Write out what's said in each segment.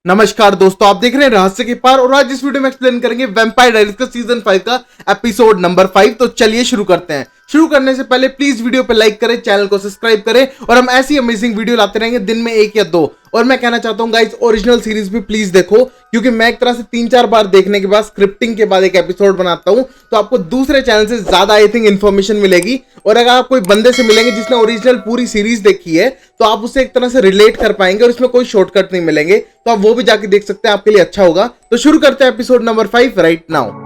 नमस्कार दोस्तों, आप देख रहे हैं रहस्य के पार और आज इस वीडियो में एक्सप्लेन करेंगे वैम्पायर डायरीज का सीजन 5 का एपिसोड नंबर 5। तो चलिए शुरू करते हैं। शुरू करने से पहले प्लीज वीडियो पे लाइक करें, चैनल को सब्सक्राइब करें और हम ऐसी अमेजिंग वीडियो लाते रहेंगे दिन में 1 या 2। और मैं कहना चाहता हूं गाइस, ओरिजिनल सीरीज भी प्लीज देखो, क्योंकि मैं एक तरह से 3-4 बार देखने के बाद स्क्रिप्टिंग के बाद एक एपिसोड बनाता हूं तो आपको दूसरे चैनल से ज्यादा आई थिंक इन्फॉर्मेशन मिलेगी। और अगर आप कोई बंदे से मिलेंगे जिसने ओरिजिनल पूरी सीरीज देखी है तो आप उससे एक तरह से रिलेट कर पाएंगे और इसमें कोई शॉर्टकट नहीं मिलेंगे, तो आप वो भी जाके देख सकते हैं, आपके लिए अच्छा होगा। तो शुरू करते हैं एपिसोड नंबर 5 राइट नाउ।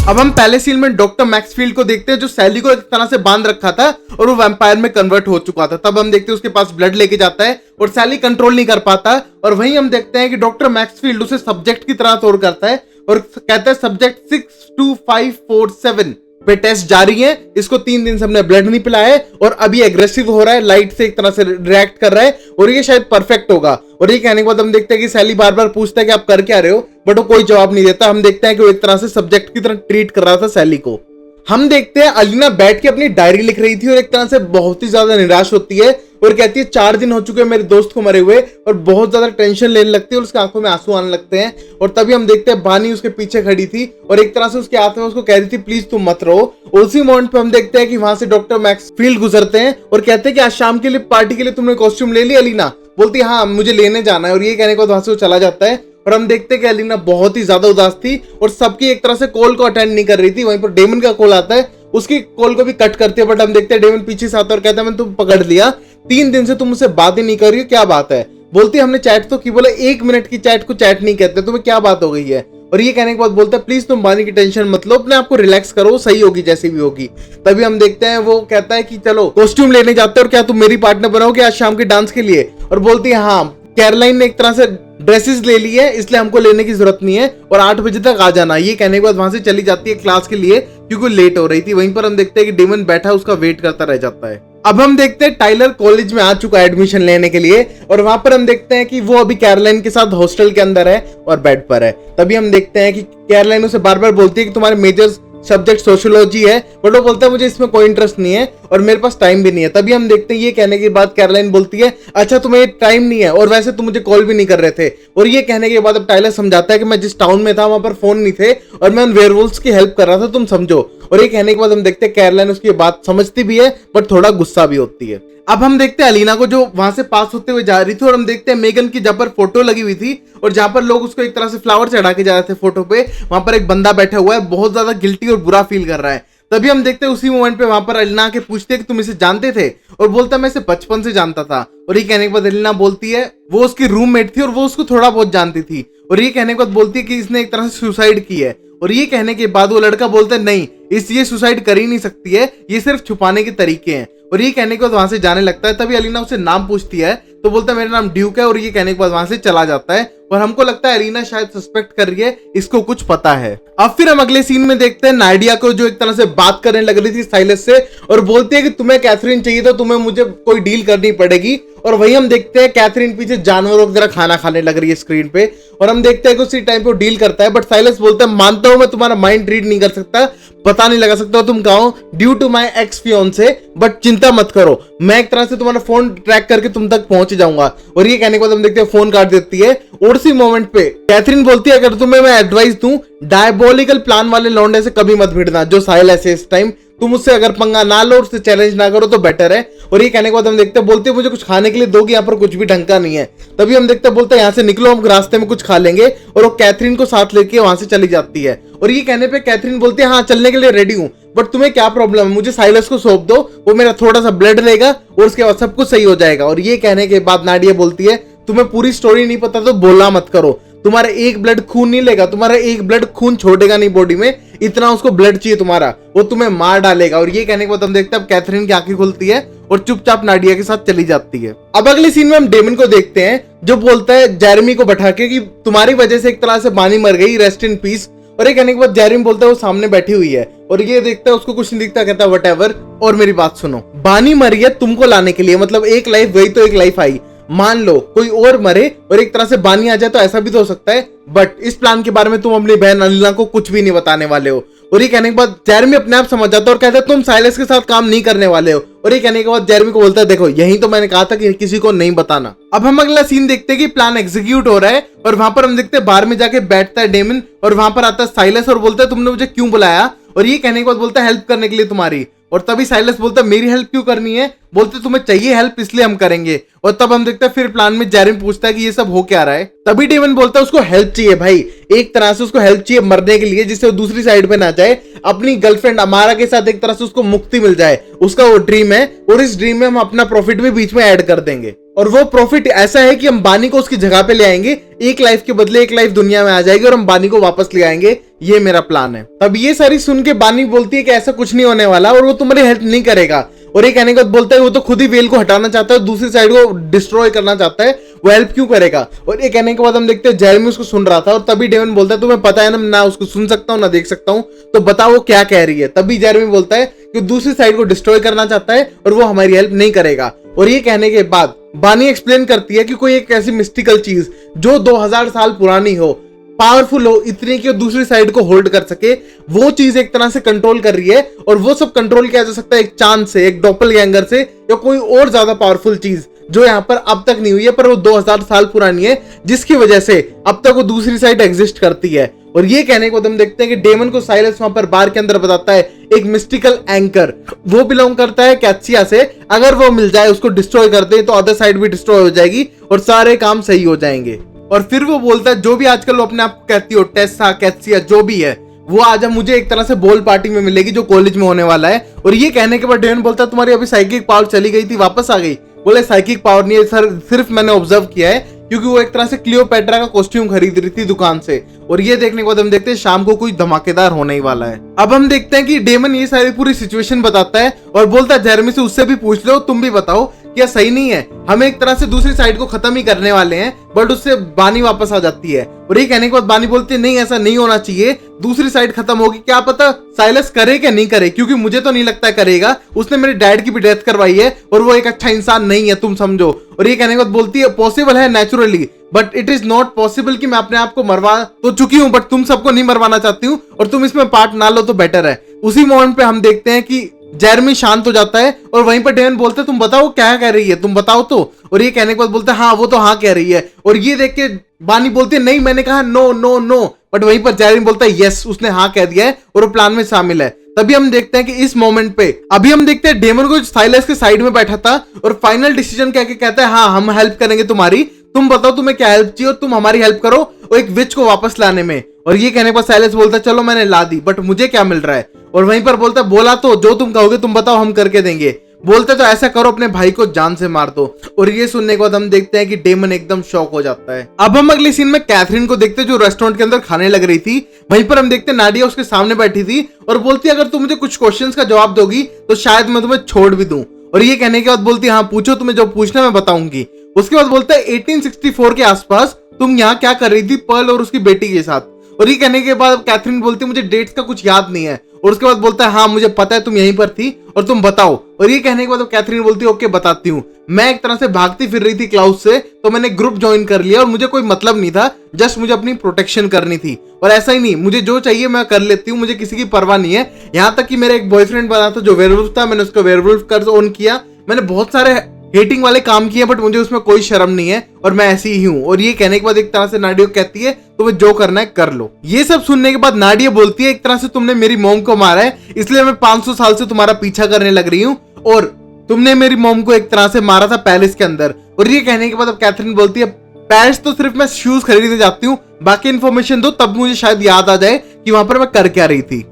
अब हम पहले सीन में डॉक्टर मैक्सफील्ड को देखते हैं जो सैली को एक तरह से बांध रखा था और वो वैम्पायर में कन्वर्ट हो चुका था। तब हम देखते हैं उसके पास ब्लड लेके जाता है और सैली कंट्रोल नहीं कर पाता और वहीं हम देखते हैं कि डॉक्टर मैक्सफील्ड उसे सब्जेक्ट की तरह तोड़ करता है और कहता है सब्जेक्ट 62547 पे टेस्ट जारी है, इसको 3 दिन से हमने ब्लड नहीं पिलाया है और अभी एग्रेसिव हो रहा है, लाइट से एक तरह से रिएक्ट कर रहा है और ये शायद परफेक्ट होगा। और ये कहने के बाद हम देखते हैं कि सैली बार बार पूछता है कि आप कर क्या रहे हो, बट वो कोई जवाब नहीं देता। हम देखते हैं कि वो एक तरह से सब्जेक्ट की तरह ट्रीट कर रहा था सैली को। हम देखते हैं अलीना बैठ के अपनी डायरी लिख रही थी और एक तरह से बहुत ही ज्यादा निराश होती है और कहती है 4 दिन हो चुके हैं मेरे दोस्त को मरे हुए, और बहुत ज्यादा टेंशन लेने लगती है और उसकी आंखों में आंसू आने लगते हैं। और तभी हम देखते हैं बानी उसके पीछे खड़ी थी और एक तरह से उसके हाथ में उसको कह रही थी प्लीज तुम मत रहो। उसी मोमेंट पे हम देखते हैं कि वहां से डॉक्टर मैक्सफील्ड गुजरते हैं और कहते हैं कि आज शाम के लिए पार्टी के लिए तुमने कॉस्ट्यूम ले लिया। अलीना बोलती है हाँ मुझे लेने जाना है और ये कहने के बाद वहां से वो चला जाता है। और हम देखते हैं कि अलीना बहुत ही ज्यादा उदास थी और सबकी एक तरह से कॉल को अटेंड नहीं कर रही थी। वहीं पर डेमन का कॉल आता है, उसकी कॉल को भी कट करती है, बट हम देखते हैं डेमन पीछे से आता है और कहता है मैंने तुम पकड़ लिया, 3 दिन से तुम मुझसे बात ही नहीं कर रही हो, क्या बात है। बोलती है हमने चैट तो की, बोले 1 मिनट की चैट को चैट नहीं कहते, तुम्हें क्या बात हो गई है। और ये कहने के बाद बोलता है प्लीज तुम बानी की टेंशन मत लो, अपने आप को रिलैक्स करो, सही होगी जैसी भी होगी। तभी हम देखते हैं वो कहता है कि चलो कॉस्ट्यूम लेने जाते हैं और क्या तुम मेरी पार्टनर बनाओगे आज शाम के डांस के लिए। और बोलती है हाँ कैरोलाइन ने एक तरह से ड्रेसेस ले ली है इसलिए हमको लेने की जरूरत नहीं है और 8 बजे तक आ जाना। ये कहने के बाद वहां से चली जाती है क्लास के लिए क्योंकि लेट हो रही थी। वहीं पर हम देखते हैं कि डेमन बैठा उसका वेट करता रह जाता है। अब हम देखते हैं टाइलर कॉलेज में आ चुका है एडमिशन लेने के लिए और वहां पर हम देखते हैं कि वो अभी कैरोलाइन के साथ हॉस्टल के अंदर है और बेड पर है। तभी हम देखते हैं कि कैरोलाइन उसे बार बार बोलती है कि तुम्हारे मेजर सब्जेक्ट सोशियोलॉजी है, बट वो बोलता है मुझे इसमें कोई इंटरेस्ट नहीं है और मेरे पास टाइम भी नहीं है। तभी हम देखते हैं ये कहने के बाद कैरोलाइन बोलती है अच्छा तुम्हें टाइम नहीं है और वैसे तुम मुझे कॉल भी नहीं कर रहे थे। और ये कहने के बाद अब टाइलर समझाता है कि मैं जिस टाउन में था वहां पर फोन नहीं थे और मैं उन वेयरवुल्व्स की हेल्प कर रहा था, तुम समझो। और ये कहने के बाद हम देखते हैं कैरोलाइन उसकी बात समझती भी है बट थोड़ा गुस्सा भी होती है। अब हम देखते हैं अलीना को जो वहां से पास होते हुए जा रही थी और हम देखते हैं मेगन की जहां पर फोटो लगी हुई थी और जहां पर लोग उसको एक तरह से फ्लावर चढ़ा के जा रहे थे फोटो पे, वहां पर एक बंदा बैठा हुआ है, बहुत ज्यादा गिल्टी और बुरा फील कर रहा है। तभी हम देखते हैं उसी मोमेंट पे वहां पर अलीना के पूछते हैं कि तुम इसे जानते थे और बोलता मैं इसे बचपन से जानता था। और ये कहने के बाद अलीना बोलती है वो उसकी रूममेट थी और वो उसको थोड़ा बहुत जानती थी। और ये कहने के बाद बोलती है कि इसने एक तरह से सुसाइड की है। और ये कहने के बाद वो लड़का बोलता है नहीं ये सुसाइड कर ही नहीं सकती है, ये सिर्फ छुपाने के तरीके हैं। और ये कहने के बाद वहां से जाने लगता है। तभी अलीना उसे नाम पूछती है तो बोलता है मेरा नाम ड्यूक है और ये कहने के बाद वहां से चला जाता है। और हमको लगता है अलीना शायद सस्पेक्ट कर रही है, इसको कुछ पता है। अब फिर हम अगले सीन में देखते हैं नाडिया को जो एक तरह से बात करने लग रही थी साइलस से और बोलती है कि तुम्हें कैथरीन चाहिए तो तुम्हें मुझे कोई डील करनी पड़ेगी। और वही हम देखते हैं कैथरीन पीछे जानवरों की तरह खाना खाने लग रही है स्क्रीन पे और हम देखते हैं कि उसी टाइम पे डील करता है, बट साइलस बोलता है मानता हूं मैं तुम्हारा माइंड रीड नहीं कर सकता, पता नहीं लगा सकता तुम कहाँ हो due to my ex fiancé, but चिंता मत करो मैं एक तरह से तुम्हारा फोन ट्रैक करके तुम तक पहुंच जाऊंगा। और ये कहने के बाद हम देखते हैं फोन काट देती है। और उसी मोमेंट पे कैथरीन बोलती है अगर तुम्हें मैं एडवाइस दूं डायबोलिकल प्लान वाले लौंडे से कभी मत भिड़ना जो साइलस है इस टाइम, तुम उससे अगर पंगा ना लो उससे चैलेंज ना करो तो बेटर है। और ये कहने के बाद हम देखते हैं बोलते हैं मुझे कुछ खाने के लिए दोगे, यहाँ पर कुछ भी ढंग का नहीं है। तभी हम देखते हैं बोलते हैं यहाँ से निकलो हम रास्ते में कुछ खा लेंगे और वो कैथरीन को साथ लेके वहां से चली जाती है। और ये कहने पे कैथरीन बोलती है हाँ चलने के लिए रेडी हूँ, बट तुम्हें क्या प्रॉब्लम है, मुझे साइलस को सौंप दो, वो मेरा थोड़ा सा ब्लड लेगा और उसके बाद सब कुछ सही हो जाएगा। और ये कहने के बाद नाडिया बोलती है तुम्हें पूरी स्टोरी नहीं पता तो बोलना मत करो, तुम्हारा एक ब्लड खून नहीं लेगा, तुम्हारा एक ब्लड खून छोड़ेगा नहीं बॉडी में, इतना उसको ब्लड चाहिए तुम्हारा, वो तुम्हें मार डालेगा। और ये कहने के बाद हम देखते हैं अब कैथरीन की आंखें खुलती है और चुपचाप नाडिया के साथ चली जाती है। अब अगले सीन में हम डेमन को देखते हैं जो बोलता है जेरेमी को बैठा के कि तुम्हारी वजह से एक तरह से बानी मर गई, रेस्ट इन पीस। और ये कहने के बाद जेरेमी बोलता है वो सामने बैठी हुई है और ये देखता है उसको कुछ नहीं दिखता, कहता है व्हाटएवर। और मेरी बात सुनो, बानी मरी है तुमको लाने के लिए, मतलब एक लाइफ गई तो एक लाइफ आई, मान लो कोई और मरे और एक तरह से बानी आ जाए तो ऐसा भी तो हो सकता है, बट इस प्लान के बारे में तुम अपनी बहन अलीना को कुछ भी नहीं बताने वाले हो। और ये कहने के बाद जेरेमी अपने आप समझ जाता है और कहता है तुम साइलस के साथ काम नहीं करने वाले हो। और ये कहने के बाद जेरेमी को बोलता है देखो यही तो मैंने कहा था कि किसी को नहीं बताना। अब हम अगला सीन देखते हैं कि प्लान एग्जीक्यूट हो रहा है और वहां पर हम देखते हैं बार में जाके बैठता है डेमन और वहां पर आता है साइलस और बोलता है तुमने मुझे क्यों बुलाया। और ये कहने के बाद बोलता है हेल्प करने के लिए तुम्हारी। और तभी साइलस बोलता है मेरी हेल्प क्यों करनी है, बोलते तुम्हें चाहिए हेल्प इसलिए हम करेंगे। और तब हम देखते हैं फिर प्लान में जेरेमी पूछता है कि ये सब हो क्या रहा है। तभी डेमन बोलता है उसको हेल्प चाहिए भाई, एक तरह से उसको हेल्प चाहिए मरने के लिए जिससे वो दूसरी साइड पे ना जाए, अपनी गर्लफ्रेंड अमारा के साथ एक तरह से उसको मुक्ति मिल जाए, उसका वो ड्रीम है। और इस ड्रीम में हम अपना प्रॉफिट भी बीच में ऐड कर देंगे और वो प्रॉफिट ऐसा है कि हम बानी को उसकी जगह पे ले आएंगे, एक लाइफ के बदले एक लाइफ दुनिया में आ जाएगी और हम बानी को वापस ले आएंगे, ये मेरा प्लान है। तब ये सारी सुन के बानी बोलती है कि ऐसा कुछ नहीं होने वाला और वो तुम्हारी हेल्प नहीं करेगा। और ये कहने के बाद बोलता है वो तो खुद ही वेल को हटाना चाहता है, दूसरी साइड को डिस्ट्रॉय करना चाहता है, वो हेल्प क्यों करेगा। और ये कहने के बाद हम देखते हैं जेरेमी उसको सुन रहा था और तभी डेमन बोलता है तुम्हें पता है ना उसको सुन सकता हूँ ना देख सकता हूँ, तो बताओ वो क्या कह रही है। तभी जेरेमी बोलता है कि दूसरी साइड को डिस्ट्रॉय करना चाहता है और वो हमारी हेल्प नहीं करेगा। और ये कहने के बाद बानी एक्सप्लेन करती है कि कोई एक ऐसी मिस्टिकल चीज जो 2000 साल पुरानी हो, पावरफुल हो इतनी कि दूसरी साइड को होल्ड कर सके, वो चीज एक तरह से कंट्रोल कर रही है। और वो सब कंट्रोल किया जा सकता है एक चांद से, एक डॉपलगैंगर से, या कोई और ज्यादा पावरफुल चीज जो यहाँ पर अब तक नहीं हुई है पर वो 2000 साल पुरानी है, जिसकी वजह से अब तक वो दूसरी साइड एग्जिस्ट करती है। और ये कहने को हम देखते हैं कि डेमन को साइलस वहां पर बार के अंदर बताता है एक मिस्टिकल एंकर, वो बिलोंग करता है कैत्सिया से, अगर वो मिल जाए उसको डिस्ट्रॉय कर दे तो अदर साइड भी डिस्ट्रॉय हो जाएगी और सारे काम सही हो जाएंगे। और फिर वो बोलता है जो भी आजकल वो अपने आप को कहती हो, टेस्सा कैत्सिया जो भी है, वो आज मुझे एक तरह से बॉल पार्टी में मिलेगी जो कॉलेज में होने वाला है। और ये कहने के बाद डेमन बोलता है तुम्हारी अभी साइकिक पावर चली गई थी वापस आ गई। बोले साइकिक पावर नहीं है सर, सिर्फ मैंने ऑब्जर्व किया है, क्योंकि वो एक तरह से क्लियोपेट्रा का कॉस्ट्यूम खरीद रही थी दुकान से। और ये देखने के बाद हम देखते हैं शाम को कुछ धमाकेदार होने ही वाला है। अब हम देखते हैं कि डेमन ये सारी पूरी सिचुएशन बताता है और बोलता है जेरेमी से उससे भी पूछ लो, तुम भी बताओ क्या सही नहीं है, हम एक तरह से दूसरी साइड को खत्म ही करने वाले हैं, बट उससे बानी वापस आ जाती है। और ये कहने के बाद बानी बोलती है नहीं ऐसा नहीं होना चाहिए, दूसरी साइड खत्म होगी, क्या पता साइलस करे क्या नहीं करे, क्योंकि मुझे तो नहीं लगता करेगा, उसने मेरे डैड की भी डेथ करवाई है और वो एक अच्छा इंसान नहीं है, तुम समझो। और ये कहने के बाद बोलती है पॉसिबल है naturally, but it is not possible कि मैं अपने आप को मरवा तो चुकी हूं बट तुम सबको नहीं मरवाना चाहती हूँ और तुम इसमें पार्ट ना लो तो बेटर है। उसी मोमेंट पे हम देखते हैं कि जेरेमी शांत हो जाता है और वहीं पर डेमन बोलता है तुम बताओ क्या कह रही है, तुम बताओ तो। और ये कहने के बाद बोलता है हाँ वो तो हाँ कह रही है। और ये देख के बानी बोलती है नहीं मैंने कहा नो नो नो, बट वहीं पर जेरेमी बोलता है यस उसने हाँ कह दिया है और वो प्लान में शामिल है। तभी हम देखते हैं कि इस मोमेंट पे अभी हम देखते हैं डेमन को साइलस के साइड में बैठा था और फाइनल डिसीजन कह के कहता है हाँ हम हेल्प करेंगे तुम्हारी, तुम बताओ तुम्हें क्या हेल्प चाहिए और तुम हमारी हेल्प करो और एक विच को वापस लाने में। और ये कहने पर साइलस बोलता है चलो मैंने ला दी बट मुझे क्या मिल रहा है। और वहीं पर बोलता है बोला तो जो तुम कहोगे तुम बताओ हम करके देंगे। बोलते तो ऐसा करो अपने भाई को जान से मार दो। और ये सुनने के बाद हम देखते हैं कि डेमन एकदम शॉक हो जाता है। अब हम अगले सीन में कैथरीन को देखते हैं जो रेस्टोरेंट के अंदर खाने लग रही थी। वहीं पर हम देखते हैं नाडिया उसके सामने बैठी थी और बोलती है अगर तुम मुझे कुछ क्वेश्चंस का जवाब दोगी तो शायद मैं तुम्हें छोड़ भी दूं। और ये कहने के बाद बोलती है हाँ पूछो, तुम्हें जो पूछना मैं बताऊंगी। उसके बाद बोलता है 1864 के आसपास तुम यहाँ क्या कर रही थी पर्ल और उसकी बेटी के साथ। और ये कहने के बाद कैथरीन बोलती है मुझे डेट्स का कुछ याद नहीं है। और उसके बाद बोलता है हाँ मुझे पता है तुम यहीं पर थी और तुम बताओ। और ये कहने के बाद कैथरीन बोलती है ओके बताती हूँ, मैं एक तरह से भागती फिर रही थी क्लाउड से तो मैंने ग्रुप ज्वाइन कर लिया और मुझे कोई मतलब नहीं था, जस्ट मुझे अपनी प्रोटेक्शन करनी थी। और ऐसा ही नहीं, मुझे जो चाहिए मैं कर लेती हूँ, मुझे किसी की परवाह नहीं है। यहाँ तक कि मेरा एक बॉयफ्रेंड बना था जो वेयरवुल्फ था, मैंने उसको वेयरवुल्फ कर्ज ऑन किया, मैंने बहुत सारे हेटिंग वाले काम किए बट मुझे उसमें कोई शर्म नहीं है और मैं ऐसी ही हूँ। और ये कहने के बाद एक तरह से नाडिया कहती है तुम्हें जो करना है कर लो। ये सब सुनने के बाद नाडिया बोलती है एक तरह से तुमने मेरी मॉम को मारा है इसलिए मैं 500 साल से तुम्हारा पीछा करने लग रही हूँ और तुमने मेरी मॉम को एक तरह से मारा था पैलेस के अंदर। और ये कहने के बाद अब कैथरीन बोलती है पैलेस तो सिर्फ मैं शूज खरीदने जाती हूँ, बाकी इन्फॉर्मेशन दो तब मुझे शायद याद आ जाए कि वहां पर मैं कर क्या रही थी।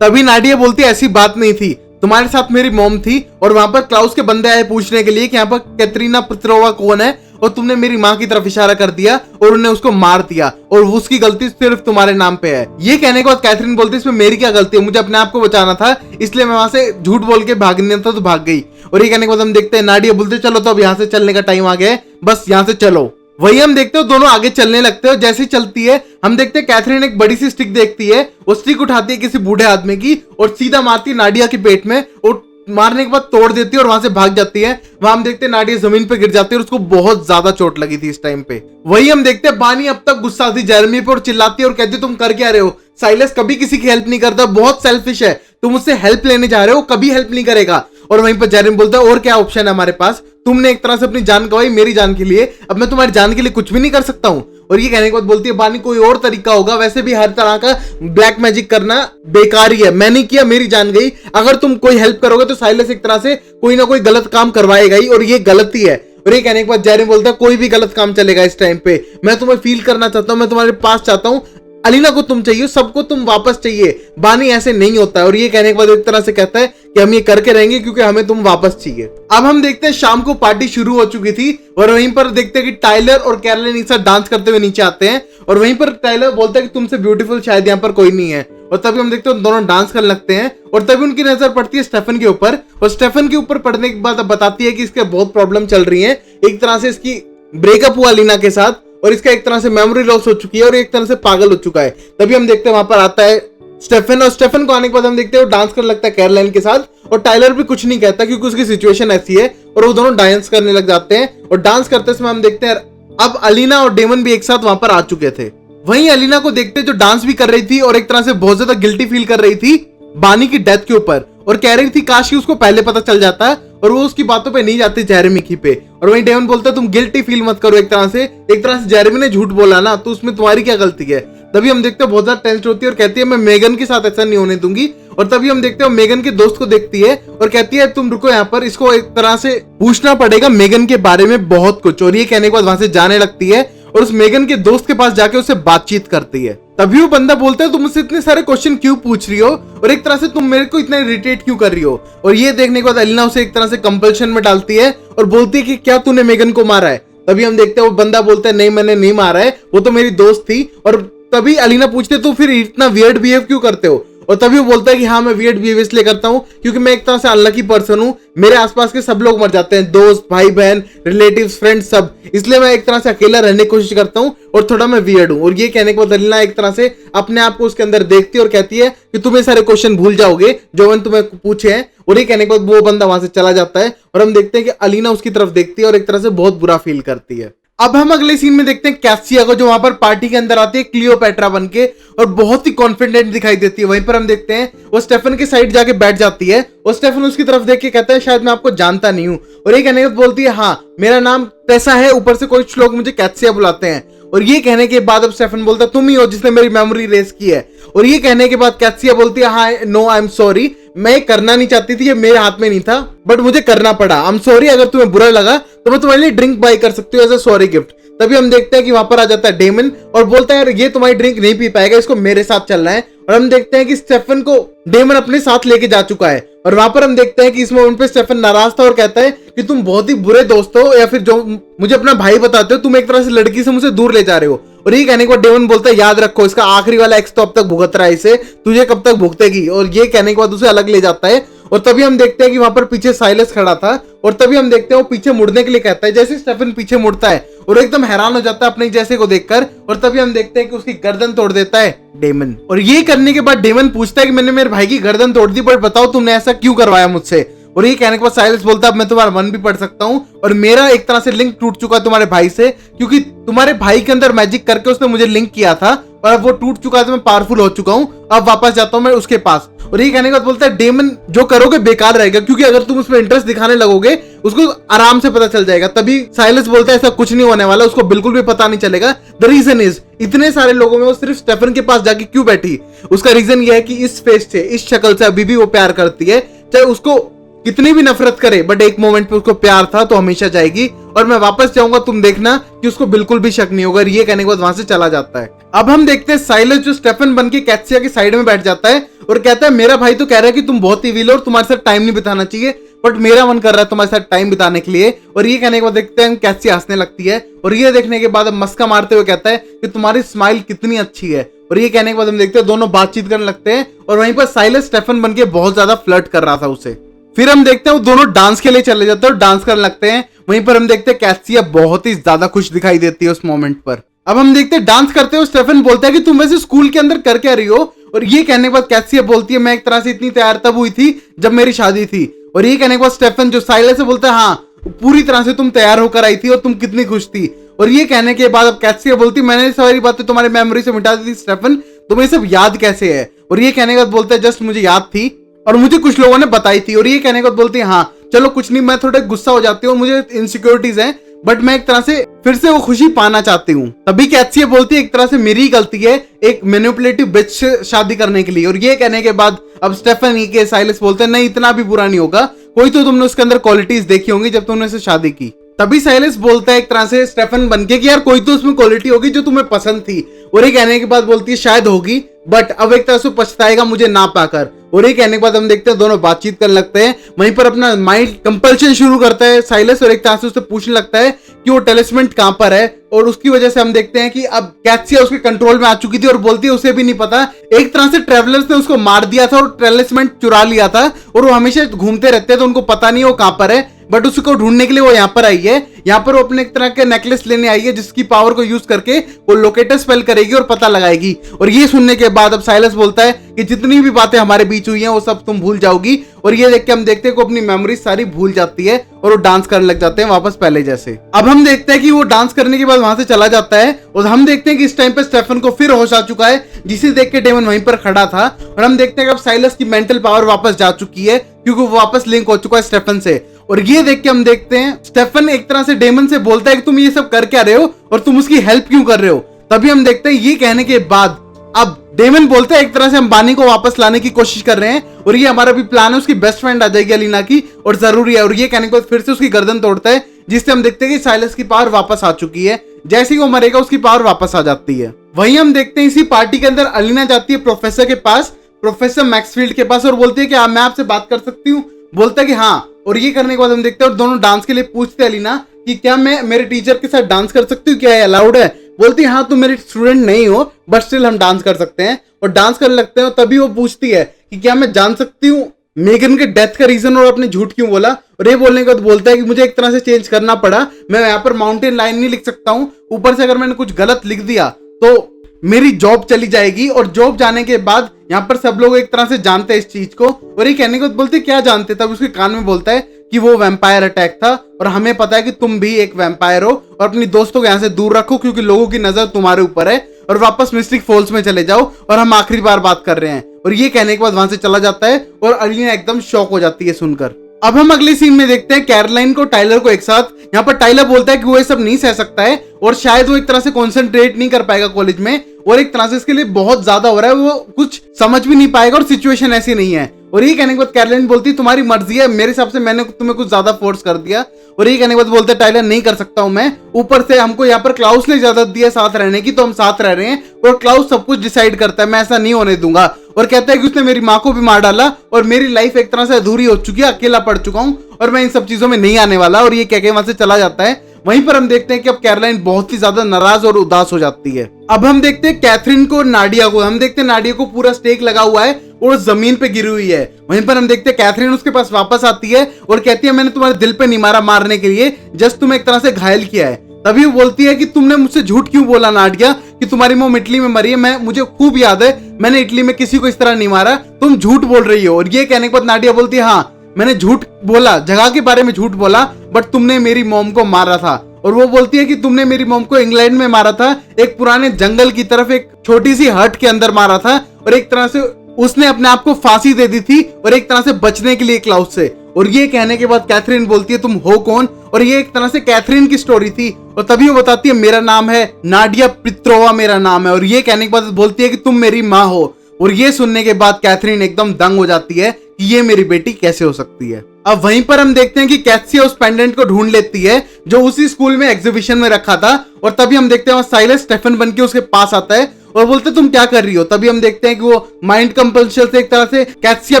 तभी नाडिया बोलती है ऐसी बात नहीं थी, तुम्हारे साथ मेरी मॉम थी और वहां पर क्लाउस के बंदे आए पूछने के लिए कि यहाँ पर कैटरीना पेट्रोवा कौन है और तुमने मेरी माँ की तरफ इशारा कर दिया और उन्हें उसको मार दिया और उसकी गलती सिर्फ तुम्हारे नाम पे है। ये कहने के बाद कैथरीन बोलती है इसमें मेरी क्या गलती है, मुझे अपने आप को बचाना था इसलिए मैं वहां से झूठ बोल के भागने था तो भाग गई। और ये कहने के बाद हम देखते हैं नाडिया बोलते चलो तो अब यहाँ से चलने का टाइम आ गया है, बस यहाँ से चलो। वही हम देखते हो दोनों आगे चलने लगते हो। जैसे ही चलती है हम देखते हैं कैथरीन एक बड़ी सी स्टिक देखती है, वो स्टिक उठाती है किसी बूढ़े आदमी की और सीधा मारती है नाडिया के पेट में और मारने के बाद तोड़ देती है और वहां से भाग जाती है। वहां हम देखते हैं नाडिया जमीन पे गिर जाती है और उसको बहुत ज्यादा चोट लगी थी इस टाइम पे। वही हम देखते हैं बानी अब तक गुस्सा थी जेरेमी पे और चिल्लाती है और कहती है तुम कर क्या रहे हो, साइलस कभी किसी की हेल्प नहीं करता, बहुत सेल्फिश है, तुम उससे हेल्प लेने जा रहे हो, कभी हेल्प नहीं करेगा। और वहीं पर जेरेमी बोलता है और क्या ऑप्शन है हमारे पास, तुमने एक तरह से अपनी जान गंवाई मेरी जान के लिए, अब मैं तुम्हारी जान के लिए कुछ भी नहीं कर सकता हूं। और ये कहने के बाद बोलती है बानी कोई और तरीका होगा, वैसे भी हर तरह का ब्लैक मैजिक करना बेकार ही है, मैंने किया मेरी जान गई, अगर तुम कोई हेल्प करोगे तो साइलस एक तरह से कोई ना कोई गलत काम करवाएगा ही और ये गलती है। और ये कहने के बाद जेरेमी बोलता है कोई भी गलत काम चलेगा इस टाइम पे, मैं तुम्हें फील करना चाहता हूं, मैं तुम्हारे पास चाहता हूं, अलीना को तुम चाहिए, सबको तुम वापस चाहिए, बानी ऐसे नहीं होता है। और ये कहने के बाद एक तरह से कहता है कि हम ये करके रहेंगे क्योंकि हमें तुम वापस चाहिए। अब हम देखते हैं शाम को पार्टी शुरू हो चुकी थी और वहीं पर देखते हैं कि टाइलर और कैरोलिन एक साथ डांस करते हुए नीचे आते हैं और वहीं पर टाइलर बोलता है कि तुमसे ब्यूटीफुल शायद यहाँ पर कोई नहीं है। और तभी हम देखते हैं दोनों डांस करने लगते हैं और तभी उनकी नजर पड़ती है स्टेफन के ऊपर और स्टेफन के ऊपर पड़ने के बाद अब बताती है कि इसके बहुत प्रॉब्लम चल रही है, एक तरह से इसकी ब्रेकअप हुआ अलीना के साथ और इसका एक तरह से मेमोरी लॉस हो चुकी है और एक तरह से पागल हो चुका है। तभी हम देखते हैं वहां पर आता है स्टेफन और स्टेफन को आने के बाद हम देखते हैं वो डांस करने लगता है कैरोलाइन के साथ और टाइलर भी कुछ नहीं कहता क्योंकि उसकी सिचुएशन ऐसी है और वो दोनों डांस करने लग जाते हैं। और डांस करते समय हम देखते हैं अब अलीना और डेमन भी एक साथ वहां पर आ चुके थे। वहीं अलीना को देखते जो डांस भी कर रही थी और एक तरह से बहुत ज्यादा गिल्टी फील कर रही थी बानी की डेथ के ऊपर और कह रही थी काश कि उसको पहले पता चल जाता है और वो उसकी बातों पे नहीं जाती जेरेमी की पे। और वहीं डेमन बोलता है तुम गिल्टी फील मत करो, एक तरह से जेरेमी ने झूठ बोला ना तो उसमें तुम्हारी क्या गलती है। तभी हम देखते हैं बहुत ज्यादा टेंशन होती है और कहती है मैं मेगन के साथ ऐसा नहीं होने दूंगी। और तभी हम देखते हैं मेगन के दोस्त को देखती है और कहती है तुम रुको यहाँ पर, इसको एक तरह से पूछना पड़ेगा मेगन के बारे में बहुत कुछ। और ये कहने के बाद वहां से जाने लगती है और उस मेगन के दोस्त के पास जाके उससे बातचीत करती है। तभी वो बंदा बोलता है तुम मुझसे इतने सारे क्वेश्चन क्यों पूछ रही हो और एक तरह से तुम मेरे को इतना इरिटेट क्यों कर रही हो। और ये देखने के बाद अलीना उसे एक तरह से कंपल्शन में डालती है और बोलती है कि क्या तूने मेगन को मारा है। तभी हम देखते हैं वो बंदा बोलता है नहीं मैंने नहीं मारा है, वो तो मेरी दोस्त थी। और तभी अलीना पूछते तो फिर इतना वियर्ड बिहेव क्यों करते हो। और तभी वो बोलता है कि हाँ मैं वियर्ड बिहेव इसलिए करता हूँ क्योंकि मैं एक तरह से अनलकी पर्सन हूँ, मेरे आसपास के सब लोग मर जाते हैं, दोस्त भाई बहन रिलेटिव्स फ्रेंड्स सब, इसलिए मैं एक तरह से अकेला रहने की कोशिश करता हूँ और थोड़ा मैं वियर्ड हूँ। और ये कहने के बाद अलीना एक तरह से अपने आप को उसके अंदर देखती है और कहती है कि तुम ये सारे क्वेश्चन भूल जाओगे जो मैंने तुम्हें पूछे हैं। और ये कहने के बाद वो बंदा वहां से चला जाता है और हम देखते हैं कि अलीना उसकी तरफ देखती है और एक तरह से बहुत बुरा फील करती है। अब हम अगले सीन में देखते हैं कैसिया को जो वहां पर पार्टी के अंदर आती है क्लियोपेट्रा बन के और बहुत ही कॉन्फिडेंट दिखाई देती है। वहीं पर हम देखते हैं वो स्टेफन के साइड जाके बैठ जाती है और स्टेफन उसकी तरफ देख के कहता है शायद मैं आपको जानता नहीं हूं। और ये कहने के बाद बोलती है हाँ मेरा नाम पैसा है, ऊपर से कुछ लोग मुझे कैसिया बुलाते हैं। और ये कहने के बाद अब स्टेफन बोलता है तुम ही हो जिसने मेरी मेमोरी रेस की है। और ये कहने के बाद कैसिया बोलती है हाँ नो आई एम सॉरी, मैं करना नहीं चाहती थी, ये मेरे हाथ में नहीं था बट मुझे करना पड़ा, आई एम सॉरी, अगर तुम्हें बुरा लगा तो मैं तुम्हारे लिए ड्रिंक बाय कर सकती हूँ एज अ सॉरी गिफ्ट। तभी हम देखते हैं कि वहां पर आ जाता है डेमन और बोलता है यार ये तुम्हारी ड्रिंक नहीं पी पाएगा, इसको मेरे साथ चलना है। और हम देखते हैं कि स्टेफन को डेमन अपने साथ लेके जा चुका है और वहां पर हम देखते हैं कि इस मोमेंट पे स्टेफन नाराज था और कहता है कि तुम बहुत ही बुरे दोस्त हो या फिर जो मुझे अपना भाई बताते हो, तुम एक तरह से लड़की से मुझे दूर ले जा रहे हो। और ये कहने के बाद डेमन बोलता है याद रखो इसका आखिरी वाला एक्स तो अब तक भुगत रहा है इसे, तुझे कब तक भुगतेगी। और ये कहने के बाद उसे अलग ले जाता है और तभी हम देखते हैं कि वहां पर पीछे साइलस खड़ा था और तभी हम देखते हैं वो पीछे मुड़ने के लिए कहता है। जैसे स्टेफन पीछे मुड़ता है और एकदम हैरान हो जाता है अपने जैसे को देखकर और तभी हम देखते हैं कि उसकी गर्दन तोड़ देता है डेमन। और ये करने के बाद डेमन पूछता है कि मैंने मेरे भाई की गर्दन तोड़ दी बट बताओ तुमने ऐसा क्यों करवाया मुझसे। और ये कहने के बाद साइलस बोलता है मैं तुम्हारा मन भी पढ़ सकता हूँ और मेरा एक तरह से लिंक टूट चुका है तुम्हारे भाई से क्योंकि तुम्हारे भाई के अंदर मैजिक करके उसने मुझे लिंक किया था और अब वो टूट चुका है तो मैं पावरफुल हो चुका हूँ, अब वापस जाता हूँ मैं उसके पास। और ये कहने के बाद बोलता है डेमन जो करोगे बेकार रहेगा क्योंकि अगर तुम उसमें इंटरेस्ट दिखाने लगोगे उसको आराम से पता चल जाएगा। तभी साइलस बोलता है ऐसा कुछ नहीं होने वाला, उसको बिल्कुल भी पता नहीं चलेगा। द रीजन इज इतने सारे लोगों में वो सिर्फ स्टेफन के पास जाके क्यों बैठी, उसका रीजन ये है कि इस फेस से इस शक्ल से अभी भी वो प्यार करती है, चाहे उसको कितनी भी नफरत करे बट एक मोमेंट पे उसको प्यार था तो हमेशा जाएगी और मैं वापस जाऊंगा तुम देखना कि उसको बिल्कुल भी शक नहीं होगा। ये कहने के बाद वहां से चला जाता है। अब हम देखते हैं साइलस जो स्टेफन बन के कैसिया के साइड में बैठ जाता है और कहता है मेरा भाई तो कह रहा है कि तुम बहुत ही विल हो और तुम्हारे साथ टाइम नहीं बिताना चाहिए बट मेरा मन कर रहा है तुम्हारे साथ टाइम बिताने के लिए। और ये कहने के बाद देखते हैं कैसिया हंसने लगती है और ये देखने के बाद मस्का मारते हुए कहता है कि तुम्हारी स्माइल कितनी अच्छी है। और ये कहने के बाद हम देखते हैं दोनों बातचीत करने लगते हैं और वहीं पर साइलस स्टेफन बन के बहुत ज्यादा फ्लर्ट कर रहा था उसे। फिर हम देखते हैं वो दोनों डांस के लिए चले जाते हैं और डांस करने लगते हैं। वहीं पर हम देखते हैं कैसिया बहुत ही ज्यादा खुश दिखाई देती है उस मोमेंट पर। अब हम देखते हैं डांस करते हुए स्टेफन बोलता है कि तुम वैसे स्कूल के अंदर कर क्या रही हो। और ये कहने के बाद कैसिया बोलती है मैं एक तरह से इतनी तैयार तब हुई थी जब मेरी शादी थी। और ये कहने के बाद स्टेफन जो साइलेस से बोलता है हाँ पूरी तरह से तुम तैयार होकर आई थी और तुम कितनी खुश थी। और ये कहने के बाद अब कैथरिन बोलती मैंने सारी बातें तुम्हारी मेमोरी से मिटा दी थी स्टेफन, तुम्हें सब याद कैसे है। और ये कहने के बाद बोलता है जस्ट मुझे याद थी और मुझे कुछ लोगों ने बताई थी। और ये कहने के बाद बोलती है हाँ चलो कुछ नहीं, मैं थोड़ा गुस्सा हो जाती हूँ, मुझे इनसिक्योरिटीज हैं, बट मैं एक तरह से फिर से वो खुशी पाना चाहती हूँ। तभी कैथरिन बोलती है एक तरह से मेरी गलती है एक मैनिपुलेटिव बिच से शादी करने के लिए। और ये कहने के बाद अब स्टेफन के साइलेस बोलते हैं नहीं इतना भी बुरा नहीं होगा, कोई तो तुमने उसके अंदर क्वालिटीज देखी होंगी जब तुमने उससे शादी की। तभी साइलेस बोलता है एक तरह से स्टेफन बनके कि यार कोई तो उसमें क्वालिटी होगी जो तुम्हें पसंद थी। और ये कहने के बाद बोलती है शायद होगी, बट अब एक तरह से पछताएगा मुझे ना पाकर। और ये कहने के बाद हम देखते हैं दोनों बातचीत करने लगते हैं। वहीं पर अपना माइंड कंपल्शन शुरू करता है साइलेस और एक तरह से उससे पूछने लगता है कि वो टेलिस्मेंट कहां पर है। और उसकी वजह से हम देखते हैं कि अब कैथरिन उसके कंट्रोल में आ चुकी थी और बोलती है उसे भी नहीं पता, एक तरह से ट्रेवलर्स ने उसको मार दिया था और टेलिस्मेंट चुरा लिया था और वो हमेशा घूमते रहते हैं तो उनको पता नहीं वो कहां पर है, बट उसको ढूंढने के लिए वो यहाँ पर आई है। यहाँ पर वो अपने एक तरह के नेकलेस लेने आई है जिसकी पावर को यूज करके वो लोकेटर स्पेल करेगी और पता लगाएगी। और ये सुनने के बाद अब साइलेस बोलता है कि जितनी भी बातें हमारे बीच हुई हैं वो सब तुम भूल जाओगी। और ये देख के हम देखते हैं कि अपनी मेमोरी सारी भूल जाती है और वो डांस करने लग जाते हैं वापस पहले जैसे। अब हम देखते हैं कि वो डांस करने के बाद वहां से चला जाता है और हम देखते हैं कि इस टाइम पे स्टेफन को फिर होश आ चुका है, जिसे देख के डेमन वहीं पर खड़ा था। और हम देखते हैं कि अब साइलेस की मेंटल पावर वापस जा चुकी है क्योंकि वो वापस लिंक हो चुका है स्टेफन से। और ये देख के हम देखते हैं स्टेफन एक तरह से डेमन से बोलता है कि तुम ये सब कर क्या रहे हो और तुम उसकी हेल्प क्यों कर रहे हो। तभी हम देखते हैं ये कहने के बाद अब डेमन बोलते हैं एक तरह से हम बानी को वापस लाने की कोशिश कर रहे हैं और ये हमारा भी प्लान है, उसकी बेस्ट फ्रेंड आ जाएगी अलीना की और जरूरी है। और ये कहने के बाद फिर से उसकी गर्दन तोड़ता है जिससे हम देखते हैं कि साइलेस की पावर वापस आ चुकी है, जैसे ही वो मरेगा उसकी पावर वापस आ जाती है। वहीं हम देखते हैं इसी पार्टी के अंदर अलीना जाती है प्रोफेसर के पास, प्रोफेसर मैक्सफील्ड के पास और बोलती है कि मैं आपसे बात कर सकती हूँ। बोलता है कि हाँ। और ये करने के बाद हम देखते हैं और दोनों डांस के लिए पूछते हैं अलीना कि क्या मैं मेरे टीचर के साथ डांस कर सकती हूँ, क्या है अलाउड है। बोलती है हाँ तुम मेरी स्टूडेंट नहीं हो बट स्टिल हम डांस कर सकते हैं और डांस करने लगते हैं। तभी वो पूछती है कि क्या मैं जान सकती हूँ मेगन के डेथ का रीजन और अपने झूठ क्यों बोला। और ये बोलने के बाद बोलता है कि मुझे एक तरह से चेंज करना पड़ा, मैं यहाँ पर माउंटेन लाइन नहीं लिख सकता हूँ, ऊपर से अगर मैंने कुछ गलत लिख दिया तो मेरी जॉब चली जाएगी। और जॉब जाने के बाद यहाँ पर सब लोग एक तरह से जानते हैं इस चीज को। और ये कहने के बाद बोलते क्या जानते, तब उसके कान में बोलता है कि वो वैम्पायर अटैक था और हमें पता है कि तुम भी एक वैम्पायर हो और अपनी दोस्तों को यहाँ से दूर रखो क्योंकि लोगों की नजर तुम्हारे ऊपर है और वापस मिस्टिक फॉल्स में चले जाओ और हम आखिरी बार बात कर रहे हैं। और ये कहने के बाद वहां से चला जाता है और अलीना एकदम शॉक हो जाती है सुनकर। अब हम अगली सीन में देखते हैं कैरोलाइन को टाइलर को एक साथ। यहाँ पर टाइलर बोलता है कि वो ये सब नहीं सह सकता है और शायद वो एक तरह से कॉन्सेंट्रेट नहीं कर पाएगा कॉलेज में और एक तरह से इसके लिए बहुत ज्यादा हो रहा है, वो कुछ समझ भी नहीं पाएगा और सिचुएशन ऐसी नहीं है। और ये कहने के बाद कैरोलाइन बोलती है तुम्हारी मर्जी है, मेरे हिसाब से मैंने तुम्हें कुछ ज्यादा फोर्स कर दिया। और ये कहने के बाद बोलते टाइलर नहीं कर सकता हूं मैं, ऊपर से हमको यहाँ पर क्लाउस ने इजाजत दी है साथ रहने की तो हम साथ रह रहे हैं और क्लाउस सब कुछ डिसाइड करता है, मैं ऐसा नहीं होने दूंगा। और कहता है कि उसने मेरी माँ को भी मार डाला और मेरी लाइफ एक तरह से अधूरी हो चुकी है, अकेला पड़ चुका हूँ और मैं इन सब चीजों में नहीं आने वाला। और ये कह के वहां से चला जाता है। वहीं पर हम देखते हैं कि अब कैरोलाइन बहुत ही ज्यादा नाराज और उदास हो जाती है। अब हम देखते हैं कैथरीन को, नाडिया को। हम देखते हैं नाडिया को पूरा स्टेक लगा हुआ है और जमीन पे गिरी हुई है। वहीं पर हम देखते हैं कैथरीन उसके पास वापस आती है और कहती है मैंने तुम्हारे दिल पे नहीं मारा मारने के लिए, जस्ट तुम्हें एक तरह से घायल किया है। तभी वो बोलती है कि तुमने मुझसे झूठ क्यों बोला नाडिया कि तुम्हारी मॉम इटली में मरी है, मुझे खूब याद है मैंने इटली में किसी को इस तरह नहीं मारा, तुम झूठ बोल रही हो। और ये कहने के बाद नाडिया बोलती है हाँ मैंने झूठ बोला, जगह के बारे में झूठ बोला, बट तुमने मेरी मॉम को मारा था। और वो बोलती है कि तुमने मेरी मॉम को इंग्लैंड में मारा था, एक पुराने जंगल की तरफ एक छोटी सी हट के अंदर मारा था और एक तरह से उसने अपने आप को फांसी दे दी थी और एक तरह से बचने के लिए क्लाउस से। और ये कहने के बाद कैथरीन बोलती है तुम हो कौन। और ये एक तरह से कैथरीन की स्टोरी थी और तभी वो बताती है मेरा नाम है नाडिया पित्रोवा, मेरा नाम है। और ये कहने के बाद बोलती है कि तुम मेरी माँ हो। और ये सुनने के बाद कैथरीन एकदम दंग हो जाती है कि ये मेरी बेटी कैसे हो सकती है। अब वहीं पर हम देखते हैं कि कैथसिया उस पेंडेंट को ढूंढ लेती है जो उसी स्कूल में एग्जीबिशन में रखा था। और तभी हम देखते हैं साइलेस स्टेफन बन के उसके पास आता है और बोलते तुम क्या कर रही हो। तभी हम देखते हैं कि वो माइंड कंपल्शन से एक तरह से कैथसिया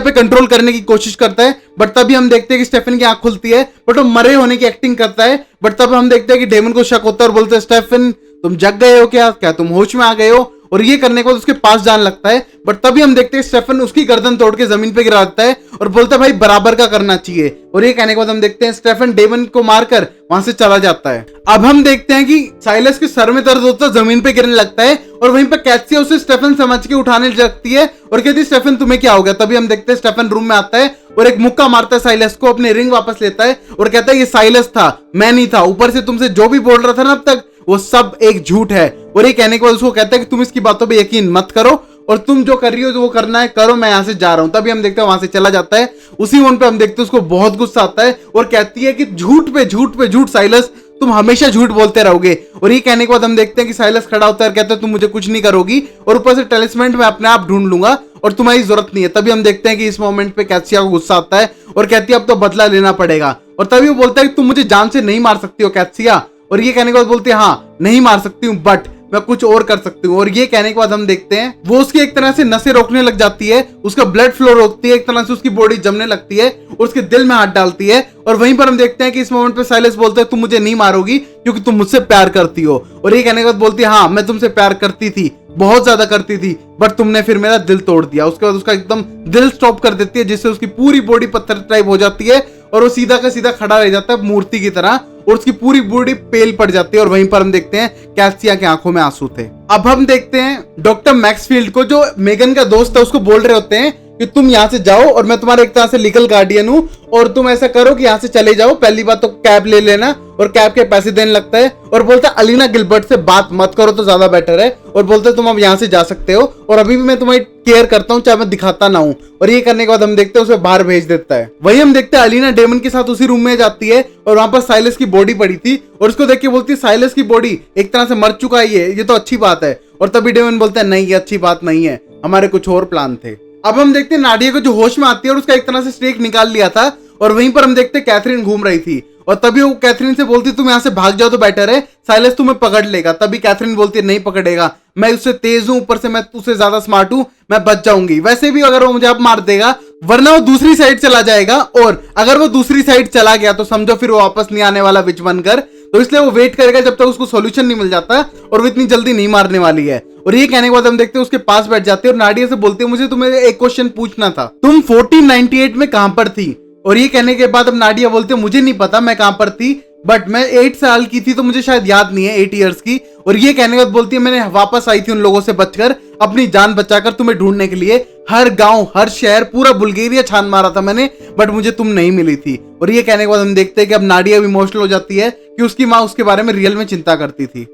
पे कंट्रोल करने की कोशिश करता है, बट तभी हम देखते हैं कि स्टेफन की आंख खुलती है बट वो मरे होने की एक्टिंग करता है। बट तब हम देखते हैं कि डेमन को शक होता है और बोलते हैं स्टेफन तुम जग गए हो क्या तुम होश में आ गए हो। और ये करने के बाद उसके पास जान लगता है, बट तभी हम देखते हैं स्टेफन उसकी गर्दन तोड़ के जमीन पे गिरा देता है और बोलता है भाई बराबर का करना चाहिए। और ये कहने के बाद हम देखते हैं स्टेफन डेमन को मारकर वहां से चला जाता है। अब हम देखते हैं कि साइलस के सर में दर्द होता है, जमीन पे गिरने लगता है और वहीं पर कैथी उसे स्टेफन समझ के उठाने लगती है और कहती है स्टेफन तुम्हें क्या हो गया। तभी हम देखते हैं स्टेफन रूम में आता है और एक मुक्का मारता है साइलस को, अपने रिंग वापस लेता है और कहता है ये साइलस था, मैं नहीं था। ऊपर से तुमसे जो भी बोल रहा था ना अब तक वो सब एक झूठ है। और ये कहने के बाद उसको कहता है कि तुम इसकी बातों पे यकीन मत करो और तुम जो कर रही हो जो वो करना है करो, मैं यहां से जा रहा हूं। तभी हम देखते हैं वहां से चला जाता है। उसी मोमेंट पे हम देखते हैं उसको बहुत गुस्सा आता है और कहती है कि झूठ पे झूठ पे झूठ साइलस, तुम हमेशा झूठ बोलते रहोगे। और ये कहने के बाद हम देखते हैं कि साइलस खड़ा होता है और कहता है तुम मुझे कुछ नहीं करोगी और ऊपर से टेलिस्मेंट में अपने आप ढूंढ लूंगा और तुम्हारी जरूरत नहीं है। तभी हम देखते हैं कि इस मोमेंट पे कैथिया को गुस्सा आता है और कहती है अब तो बदला लेना पड़ेगा। और तभी वो बोलता है कि तुम मुझे जान से नहीं मार सकती हो कैथिया। और ये कहने के बाद बोलती है हाँ नहीं मार सकती हूँ बट मैं कुछ और कर सकती हूँ। और ये कहने के बाद हम देखते हैं वो उसकी एक तरह से नसें रोकने लग जाती है, उसका ब्लड फ्लो रोकती है, एक तरह से उसकी बॉडी जमने लगती है और उसके दिल में हाथ डालती है। और वहीं पर हम देखते हैं कि इस मोमेंट पे साइलस बोलता है तुम मुझे नहीं मारोगी क्योंकि तुम मुझसे प्यार करती हो। और ये कहने के बाद बोलती है हाँ मैं तुमसे प्यार करती थी, बहुत ज्यादा करती थी, बट तुमने फिर मेरा दिल तोड़ दिया। उसके बाद उसका एकदम दिल स्टॉप कर देती है जिससे उसकी पूरी बॉडी पत्थर टाइप हो जाती है और वो सीधा का सीधा खड़ा रह जाता है मूर्ति की तरह और उसकी पूरी बॉडी पेल पड़ जाती है। और वहीं पर हम देखते हैं कैथिया की आंखों में आंसू थे। अब हम देखते हैं डॉक्टर मैक्सफील्ड को, जो मेगन का दोस्त है, उसको बोल रहे होते हैं कि तुम यहाँ से जाओ और मैं तुम्हारा एक तरह से लीगल गार्डियन हूँ और तुम ऐसा करो कि यहाँ से चले जाओ। पहली बात तो कैब ले लेना और कैब के पैसे देने लगता है और बोलता है अलीना गिलबर्ट से बात मत करो तो ज्यादा बेटर है। और बोलते है तुम अब यहाँ से जा सकते हो और अभी भी मैं तुम्हारी केयर करता हूँ चाहे मैं दिखाता ना हूँ। और ये करने के बाद हम देखते हैं उसे बाहर भेज देता है। वही हम देखते हैं अलीना डेमन के साथ उसी रूम में जाती है और वहां पर साइलस की बॉडी पड़ी थी और उसको देख के बोलती है साइलस की बॉडी एक तरह से मर चुका है, ये तो अच्छी बात है। और तभी डेमन बोलता है नहीं ये अच्छी बात नहीं है, हमारे कुछ और प्लान थे। अब हम देखते हैं नाडिया को जो होश में आती है और उसका एक तरह से स्टेक निकाल लिया था और वहीं पर हम देखते हैं कैथरीन घूम रही थी और तभी वो कैथरीन से बोलती तुम यहाँ से भाग जाओ तो बेटर है, साइलस तुम्हें पकड़ लेगा। तभी कैथरीन बोलती है नहीं पकड़ेगा, मैं उससे तेज हूं, ऊपर से मैं उससे ज्यादा स्मार्ट हूं, मैं बच जाऊंगी। वैसे भी अगर वो मुझे अब मार देगा वरना वो दूसरी साइड चला जाएगा और अगर वो दूसरी साइड चला गया तो समझो फिर वो वापस नहीं आने वाला विच बनकर, तो इसलिए वो वेट करेगा जब तक उसको सॉल्यूशन नहीं मिल जाता और वो इतनी जल्दी नहीं मारने वाली है। और ये कहने के बाद हम देखते हैं उसके पास बैठ जाते हैं और नाडिया से बोलते हैं मुझे तुम्हें एक क्वेश्चन पूछना था, तुम 1498 में कहां पर थी। और ये कहने के बाद अब नाडिया बोलते हैं मुझे नहीं पता मैं कहां पर थी, बट मैं 8 साल की थी तो मुझे शायद याद नहीं है, 8 इयर्स की। और ये कहने के बाद बोलती है मैंने वापस आई थी उन लोगों से बचकर, अपनी जान बचाकर तुम्हें ढूंढने के लिए। हर गांव हर शहर पूरा बुल्गारिया छान मारा था मैंने, बट मुझे तुम नहीं मिली थी। और ये कहने के बाद हम देखते हैं कि अब नाडिया भी इमोशनल हो जाती है कि उसकी माँ उसके बारे में रियल में चिंता करती थी।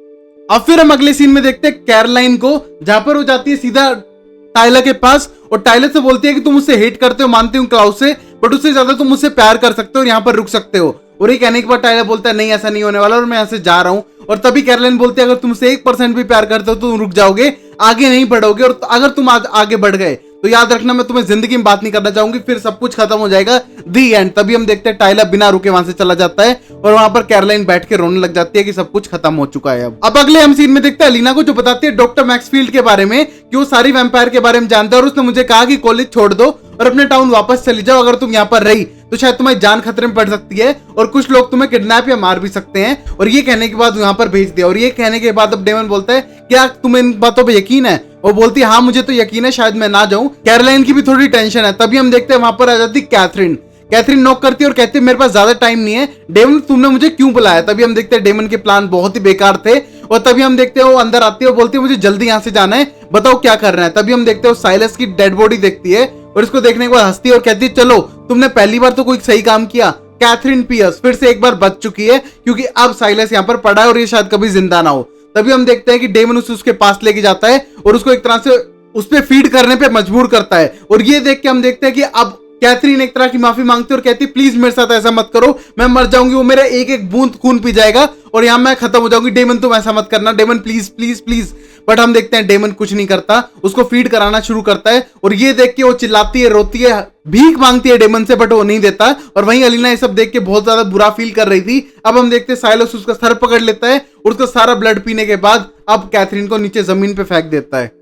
अब फिर हम अगले सीन में देखते हैं कैरोलाइन को, जहां पर वो जाती है सीधा टाइलर के पास और टाइलर से बोलती है कि तुम मुझसे हेट करते हो मानती हूँ क्लाउस से, बट उससे ज्यादा तुम मुझसे प्यार कर सकते हो और यहाँ पर रुक सकते हो। और ये कहने के बाद टाइलर बोलता है नहीं ऐसा नहीं होने वाला और मैं यहाँ से जा रहा हूँ। और तभी कैरोलाइन बोलती है अगर तुमसे 1% भी प्यार करते हो तो तुम रुक जाओगे, आगे नहीं बढ़ोगे, और अगर तुम आगे बढ़ गए तो याद रखना मैं तुम्हें जिंदगी में बात नहीं करना चाहूंगी, फिर सब कुछ खत्म हो जाएगा, दी एंड। तभी हम देखते हैं टाइलर बिना रुके वहां से चला जाता है और वहां पर कैरोलाइन बैठ के रोने लग जाती है कि सब कुछ खत्म हो चुका है। अब अगले हम सीन में देखते हैं अलीना को, जो बताती है डॉक्टर मैक्सफील्ड के बारे में कि वो सारी वैम्पायर के बारे में जानता है और उसने मुझे कहा कि कॉलेज छोड़ दो और अपने टाउन वापस चली जाओ, अगर तुम यहाँ पर रही तो शायद तुम्हारी जान खतरे में पड़ सकती है और कुछ लोग तुम्हें किडनैप या मार भी सकते हैं। और ये कहने के बाद यहाँ पर भेज दिया। और ये कहने के बाद अब डेमन बोलता है क्या तुम्हें इन बातों पे यकीन है। वो बोलती है हाँ मुझे तो यकीन है, शायद मैं ना जाऊं। कैरोलाइन की भी थोड़ी टेंशन है। तभी हम देखते हैं वहां पर आ जाती कैथरीन। कैथरीन नॉक करती है और कहती है मेरे पास ज्यादा टाइम नहीं है, डेमन तुमने मुझे क्यों बुलाया। तभी हम देखते हैं डेमन के प्लान बहुत ही बेकार थे। और तभी हम देखते हैं वो अंदर आती है और बोलती है मुझे जल्दी यहाँ से जाना है, बताओ क्या करना है। तभी हम देखते हैं साइलस की डेड बॉडी देखती है और इसको देखने के बाद हंसती है और कहती है चलो तुमने पहली बार तो कोई सही काम किया। कैथरीन पियर्स फिर से एक बार बच चुकी है क्योंकि अब साइलस यहाँ पर पड़ा है और ये शायद कभी जिंदा ना हो। तभी हम देखते हैं कि डेमन उसके पास लेके जाता है और उसको एक तरह से उस पे फीड करने पे मजबूर करता है। और ये देख के हम देखते हैं कि अब कैथरीन एक तरह की माफी मांगती है और कहती है प्लीज मेरे साथ ऐसा मत करो, मैं मर जाऊंगी, वो मेरा एक एक बूंद खून पी जाएगा और यहाँ मैं खत्म हो जाऊंगी। डेमन तुम ऐसा मत करना, Damon please please please. But हम देखते हैं डेमन कुछ नहीं करता, उसको फीड कराना शुरू करता है और ये देख के वो चिल्लाती है, रोती है, भीख मांगती है डेमन से, बट वो नहीं देता। और वहीं अलीना ये सब देख के बहुत ज्यादा बुरा फील कर रही थी। अब हम देखते हैं साइलस उसका सर पकड़ लेता है और उसका सारा ब्लड पीने के बाद अब कैथरीन को नीचे जमीन पे फेंक देता है।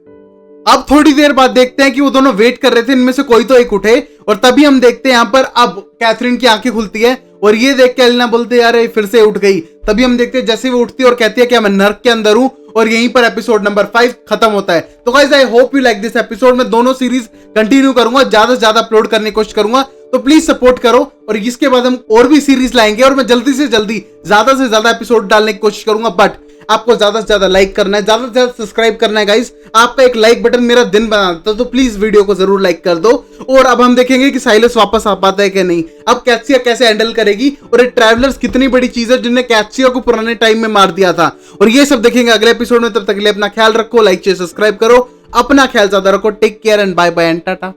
अब थोड़ी देर बाद देखते हैं कि वो दोनों वेट कर रहे थे, इनमें से कोई तो एक उठे और तभी हम देखते हैं यहाँ पर अब कैथरीन की आंखें खुलती है और ये देख के अलीना बोलते यार फिर से उठ गई। तभी हम देखते हैं जैसे वो उठती है और कहती है क्या मैं नर्क के अंदर हूँ। और यहीं पर एपिसोड नंबर 5 खत्म होता है। तो guys I hope you like this episode. मैं दोनों सीरीज कंटिन्यू करूंगा, ज्यादा से ज्यादा अपलोड करने की कोशिश करूंगा, तो प्लीज सपोर्ट करो। और इसके बाद हम और भी सीरीज लाएंगे और मैं जल्दी से जल्दी ज्यादा से ज्यादा एपिसोड डालने की कोशिश करूंगा। बट आपको ज्यादा से ज्यादा लाइक करना है, ज्यादा से ज्यादा सब्सक्राइब करना है गाइस। आपका एक लाइक बटन मेरा दिन बना देता है, तो प्लीज वीडियो को जरूर लाइक कर दो। और अब हम देखेंगे कि साइलस वापस आ पाता है कि नहीं, अब कैथसिया कैसे हैंडल करेगी, और ये ट्रैवलर्स कितनी बड़ी चीज है जिन्हें कैथसिया को पुराने टाइम में मार दिया था। और ये सब देखेंगे अगले एपिसोड में। तब तक के लिए अपना ख्याल रखो, लाइक शेयर सब्सक्राइब करो, अपना ख्याल ज्यादा रखो। Take care and bye bye and Tata.